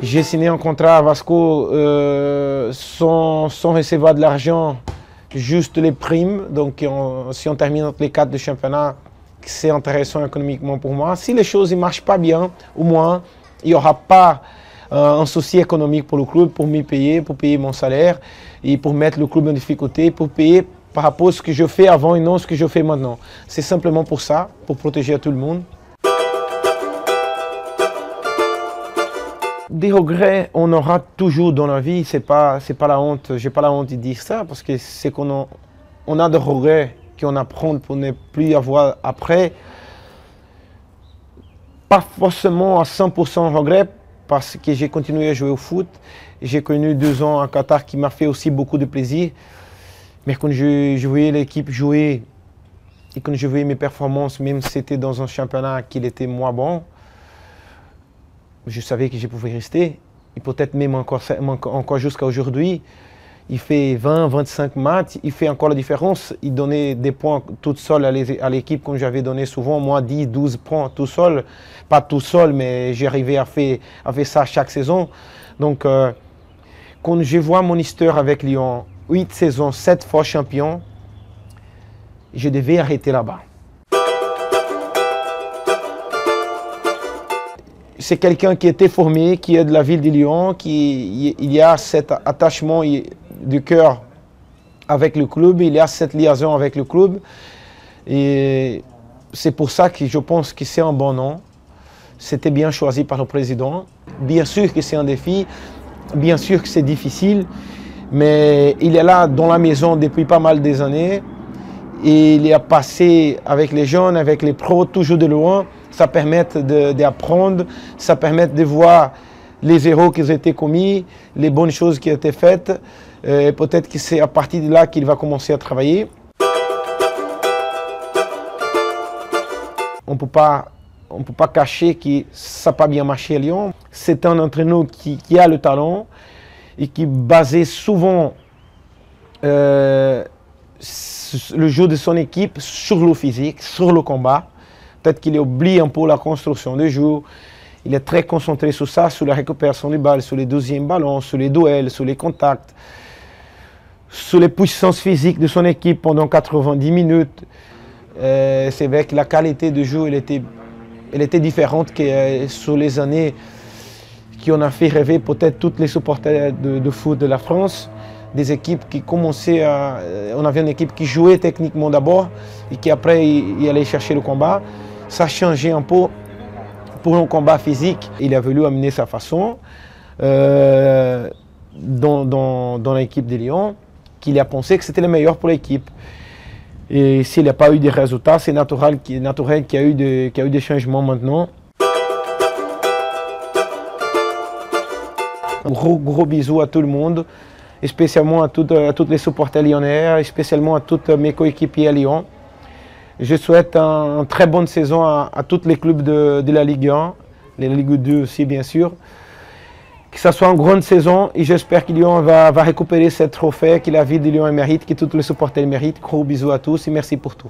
J'ai signé un contrat à Vasco sans recevoir de l'argent, juste les primes. Donc si on termine entre les 4 de championnat, c'est intéressant économiquement pour moi. Si les choses ne marchent pas bien, au moins, il n'y aura pas un souci économique pour le club, pour m'y payer, pour payer mon salaire et pour mettre le club en difficulté, pour payer par rapport à ce que je fais avant et non ce que je fais maintenant. C'est simplement pour ça, pour protéger tout le monde. Des regrets, on aura toujours dans la vie, c'est pas la honte, j'ai pas la honte de dire ça, parce que c'est qu'on a des regrets qu'on apprend pour ne plus y avoir après. Pas forcément à 100% regret, parce que j'ai continué à jouer au foot. J'ai connu 2 ans à Qatar qui m'a fait aussi beaucoup de plaisir. Mais quand je voyais l'équipe jouer et quand je voyais mes performances, même si c'était dans un championnat qui était moins bon, je savais que je pouvais rester. Et peut-être même encore jusqu'à aujourd'hui. Il fait 20, 25 matchs, il fait encore la différence. Il donnait des points tout seul à l'équipe, comme j'avais donné souvent, moi 10, 12 points tout seul. Pas tout seul, mais j'arrivais à faire ça chaque saison. Donc, quand je vois mon histoire avec Lyon, 8 saisons, 7 fois champion, je devais arrêter là-bas. C'est quelqu'un qui était formé, qui est de la ville de Lyon, il y a cet attachement du cœur avec le club, il y a cette liaison avec le club. Et c'est pour ça que je pense que c'est un bon nom. C'était bien choisi par le président. Bien sûr que c'est un défi, bien sûr que c'est difficile, mais il est là dans la maison depuis pas mal des années. Et il a passé avec les jeunes, avec les pros, toujours de loin. Ça permet d'apprendre, ça permet de voir les erreurs qui ont été commis, les bonnes choses qui ont été faites. Peut-être que c'est à partir de là qu'il va commencer à travailler. On ne peut pas cacher que ça n'a pas bien marché à Lyon. C'est un entraîneur qui a le talent et qui basait souvent le jeu de son équipe sur le physique, sur le combat. Peut-être qu'il oublie un peu la construction de jeu. Il est très concentré sur ça, sur la récupération des balles, sur les 12e ballons, sur les duels, sur les contacts, sur les puissances physiques de son équipe pendant 90 minutes. C'est vrai que la qualité de jeu, elle était différente que sur les années qui ont fait rêver peut-être tous les supporters de foot de la France. Des équipes qui commençaient à... On avait une équipe qui jouait techniquement d'abord et qui après y allait chercher le combat. Ça a changé un peu pour un combat physique. Il a voulu amener sa façon dans l'équipe de Lyon, qu'il a pensé que c'était le meilleur pour l'équipe. Et s'il n'a pas eu de résultats, c'est naturel qu'il y a eu des changements maintenant. Gros bisous à tout le monde, spécialement à tous les supporters lyonnais, spécialement à tous mes coéquipiers à Lyon. Je souhaite une très bonne saison à tous les clubs de la Ligue 1, la Ligue 2 aussi bien sûr. Que ce soit une grande saison et j'espère que Lyon va récupérer ce trophée que la ville de Lyon mérite, que tous les supporters méritent. Gros bisous à tous et merci pour tout.